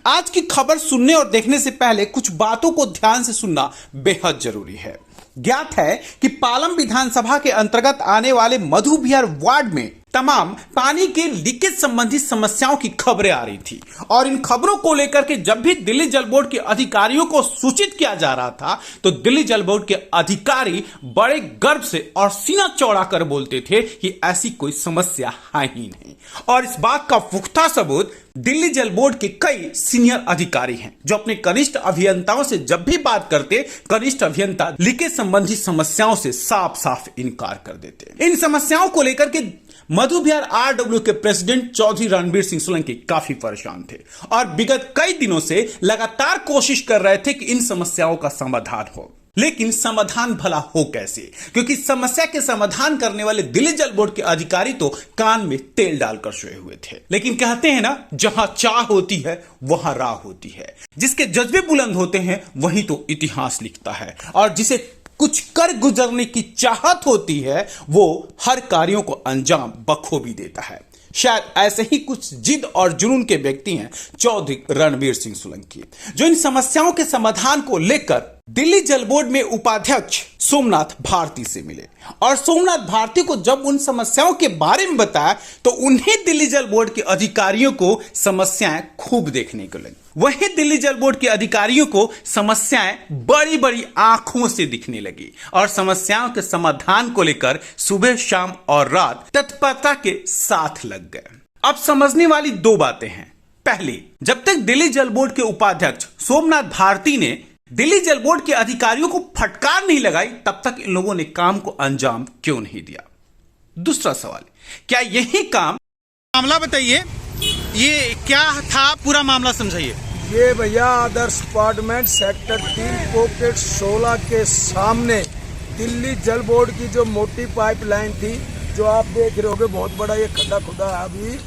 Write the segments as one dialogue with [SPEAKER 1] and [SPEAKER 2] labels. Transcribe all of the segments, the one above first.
[SPEAKER 1] आज की खबर सुनने और देखने से पहले कुछ बातों को ध्यान से सुनना बेहद जरूरी है। ज्ञात है कि पालम विधानसभा के अंतर्गत आने वाले मधु विहार वार्ड में तमाम पानी के लीकेज संबंधी समस्याओं की खबरें आ रही थी और इन खबरों को लेकर के जब भी दिल्ली जल बोर्ड के अधिकारियों को सूचित किया जा रहा था तो दिल्ली जल बोर्ड के अधिकारी बड़े गर्व से और सीना चौड़ा कर बोलते थे कि ऐसी कोई समस्या है ही नहीं। और इस बात का पुख्ता सबूत दिल्ली जल बोर्ड के कई सीनियर अधिकारी हैं जो अपने कनिष्ठ अभियंताओं से जब भी बात करते कनिष्ठ अभियंता लीकेज संबंधी समस्याओं से साफ साफ इनकार कर देते। इन समस्याओं को लेकर के मधु विहार आरडब्ल्यू के प्रेसिडेंट चौधरी रणबीर सिंह सोलंकी काफी परेशान थे और विगत कई दिनों से लगातार कोशिश कर रहे थे कि इन समस्याओं का समाधान हो। लेकिन समाधान भला हो कैसे, क्योंकि समस्या के समाधान करने वाले दिल्ली जल बोर्ड के अधिकारी तो कान में तेल डालकर सोए हुए थे। लेकिन कहते हैं ना, जहां चाह होती है वहां राह होती है। जिसके जज्बे बुलंद होते हैं वही तो इतिहास लिखता है और जिसे कुछ कर गुजरने की चाहत होती है वो हर कार्यों को अंजाम बखूबी देता है। शायद ऐसे ही कुछ जिद और जुनून के व्यक्ति हैं चौधरी रणबीर सिंह सोलंकी, जो इन समस्याओं के समाधान को लेकर दिल्ली जल बोर्ड में उपाध्यक्ष सोमनाथ भारती से मिले और सोमनाथ भारती को जब उन समस्याओं के बारे में बताया तो उन्हें दिल्ली जल बोर्ड के अधिकारियों को समस्याएं खूब देखने को लगी। वहीं दिल्ली जल बोर्ड के अधिकारियों को समस्याएं बड़ी बड़ी आंखों से दिखने लगी और समस्याओं के समाधान को लेकर सुबह शाम और रात तत्परता के साथ लग गए। अब समझने वाली दो बातें हैं। पहली, जब तक दिल्ली जल बोर्ड के उपाध्यक्ष सोमनाथ भारती ने दिल्ली जल बोर्ड के अधिकारियों को फटकार नहीं लगाई तब तक इन लोगों ने काम को अंजाम क्यों नहीं दिया। दूसरा सवाल, क्या यही काम
[SPEAKER 2] मामला बताइए, ये क्या था, पूरा मामला समझाइए।
[SPEAKER 3] ये भैया आदर्श अपार्टमेंट सेक्टर 3 पॉकेट 16 के सामने दिल्ली जल बोर्ड की जो मोटी पाइपलाइन थी, जो आप देख रहे होगे बहुत बड़ा ये खड्डा खुदा है अभी,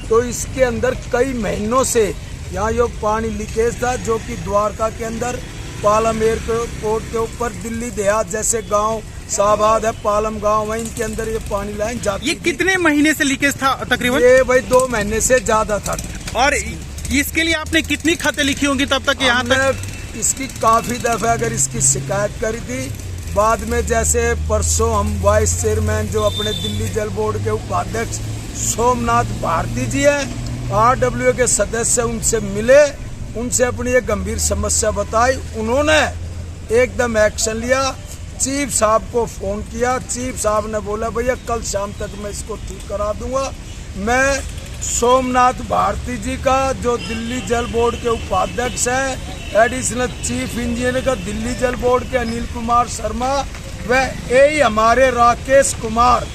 [SPEAKER 3] तो इसके अंदर कई महीनों से यहाँ जो पानी लीकेज था, जो कि द्वारका के अंदर पालम एयरपोर्ट के ऊपर दिल्ली देहात जैसे गांव शाहबाद है, पालम गांव है, इनके अंदर ये पानी लाइन जाती।
[SPEAKER 2] ये कितने महीने से लीकेज था तकरीबन?
[SPEAKER 3] ये भाई 2 महीने से ज्यादा था।
[SPEAKER 2] और इसके लिए आपने कितनी खतें लिखी होंगी तब तक यहाँ तक?
[SPEAKER 3] इसकी काफी दफा अगर इसकी शिकायत करी थी। बाद में जैसे परसों हम वाइस चेयरमैन जो अपने दिल्ली जल बोर्ड के उपाध्यक्ष सोमनाथ भारती जी है, आरडब्ल्यू के सदस्य, उनसे मिले, उनसे अपनी एक गंभीर समस्या बताई। उन्होंने एकदम एक्शन लिया, चीफ साहब को फोन किया। चीफ साहब ने बोला भैया कल शाम तक मैं इसको ठीक करा दूंगा। मैं सोमनाथ भारती जी का, जो दिल्ली जल बोर्ड के उपाध्यक्ष है, एडिशनल चीफ इंजीनियर का दिल्ली जल बोर्ड के अनिल कुमार शर्मा, व एई हमारे राकेश कुमार,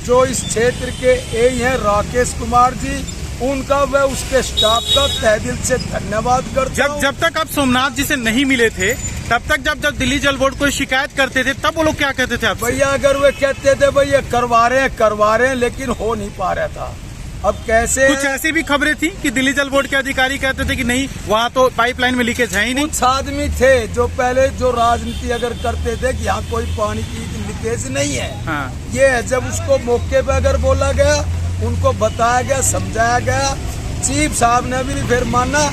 [SPEAKER 3] जो इस क्षेत्र के एई हैं राकेश कुमार जी, उनका व उसके स्टाफ का तहे दिल से धन्यवाद करता हूं।
[SPEAKER 2] जब तक आप सोमनाथ जी से नहीं मिले थे तब तक जब दिल्ली जल बोर्ड को शिकायत करते थे तब वो लोग क्या कहते थे आपसे?
[SPEAKER 3] भैया अगर वे कहते थे भैया करवा रहे हैं लेकिन हो नहीं पा रहा था। अब कैसे,
[SPEAKER 2] कुछ ऐसी भी खबरें थी कि दिल्ली जल बोर्ड के अधिकारी कहते थे कि नहीं वहाँ तो पाइपलाइन में लीकेज है ही नहीं।
[SPEAKER 3] कुछ आदमी थे जो पहले जो राजनीति अगर करते थे कि यहाँ कोई पानी की लीकेज नहीं है।
[SPEAKER 2] हाँ।
[SPEAKER 3] ये है, जब उसको मौके पे अगर बोला गया, उनको बताया गया, समझाया गया, चीफ साहब ने भी फिर माना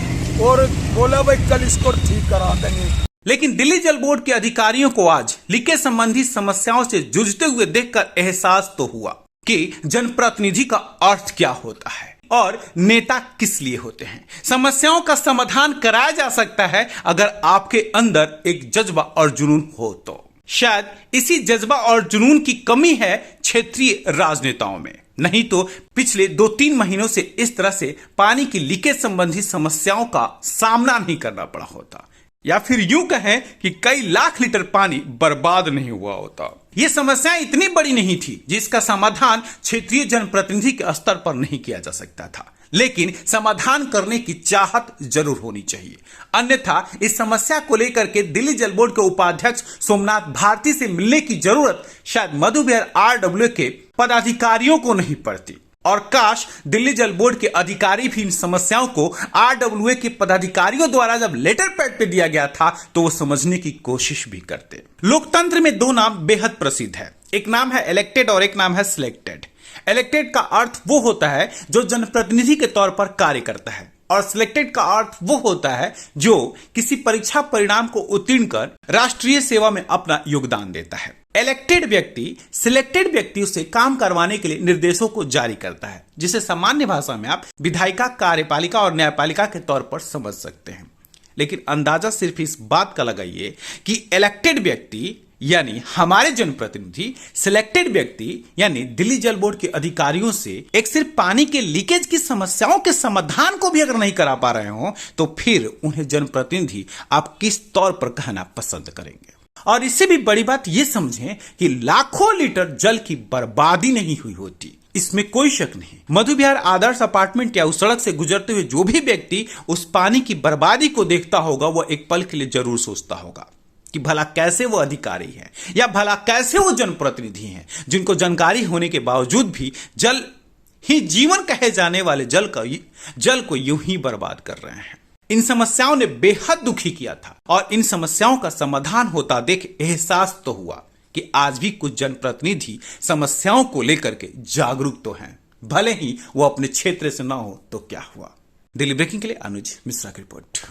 [SPEAKER 3] और बोला भाई कल इसको ठीक करा देंगे।
[SPEAKER 1] लेकिन दिल्ली जल बोर्ड के अधिकारियों को आज लीकेज संबंधी समस्याओं से जूझते हुए देखकर एहसास तो हुआ कि जनप्रतिनिधि का अर्थ क्या होता है और नेता किस लिए होते हैं। समस्याओं का समाधान कराया जा सकता है अगर आपके अंदर एक जज्बा और जुनून हो तो। शायद इसी जज्बा और जुनून की कमी है क्षेत्रीय राजनेताओं में, नहीं तो पिछले 2-3 महीनों से इस तरह से पानी की लीकेज संबंधी समस्याओं का सामना नहीं करना पड़ा होता, या फिर यूं कहें कि कई लाख लीटर पानी बर्बाद नहीं हुआ होता। ये समस्याएं इतनी बड़ी नहीं थी जिसका समाधान क्षेत्रीय जनप्रतिनिधि के स्तर पर नहीं किया जा सकता था, लेकिन समाधान करने की चाहत जरूर होनी चाहिए। अन्यथा इस समस्या को लेकर के दिल्ली जल बोर्ड के उपाध्यक्ष सोमनाथ भारती से मिलने की जरूरत शायद मधु विहार आरडब्ल्यू के पदाधिकारियों को नहीं पड़ती। और काश दिल्ली जल बोर्ड के अधिकारी भी इन समस्याओं को आरडब्ल्यूए के पदाधिकारियों द्वारा जब लेटर पैड पे दिया गया था तो वो समझने की कोशिश भी करते। लोकतंत्र में 2 नाम बेहद प्रसिद्ध है, एक नाम है इलेक्टेड और एक नाम है सिलेक्टेड। इलेक्टेड का अर्थ वो होता है जो जनप्रतिनिधि के तौर पर कार्य करता है, और सिलेक्टेड का अर्थ वो होता है जो किसी परीक्षा परिणाम को उत्तीर्ण कर राष्ट्रीय सेवा में अपना योगदान देता है। इलेक्टेड व्यक्ति सिलेक्टेड व्यक्तियों से काम करवाने के लिए निर्देशों को जारी करता है, जिसे सामान्य भाषा में आप विधायिका, कार्यपालिका और न्यायपालिका के तौर पर समझ सकते हैं। लेकिन अंदाजा सिर्फ इस बात का लगाइए कि इलेक्टेड व्यक्ति यानी हमारे जनप्रतिनिधि सिलेक्टेड व्यक्ति यानी दिल्ली जल बोर्ड के अधिकारियों से एक सिर्फ पानी के लीकेज की समस्याओं के समाधान को भी अगर नहीं करा पा रहे हो तो फिर उन्हें जनप्रतिनिधि आप किस तौर पर कहना पसंद करेंगे। और इससे भी बड़ी बात यह समझें कि लाखों लीटर जल की बर्बादी नहीं हुई होती, इसमें कोई शक नहीं। मधु विहार आदर्श अपार्टमेंट या उस सड़क से गुजरते हुए जो भी व्यक्ति उस पानी की बर्बादी को देखता होगा वह एक पल के लिए जरूर सोचता होगा कि भला कैसे वो अधिकारी हैं या भला कैसे वो जनप्रतिनिधि हैं जिनको जानकारी होने के बावजूद भी जल ही जीवन कहे जाने वाले जल को यूं ही बर्बाद कर रहे हैं। इन समस्याओं ने बेहद दुखी किया था और इन समस्याओं का समाधान होता देख एहसास तो हुआ कि आज भी कुछ जनप्रतिनिधि समस्याओं को लेकर के जागरूक तो हैं, भले ही वो अपने क्षेत्र से ना हो तो क्या हुआ। दिल्ली ब्रेकिंग के लिए अनुज मिश्रा की रिपोर्ट।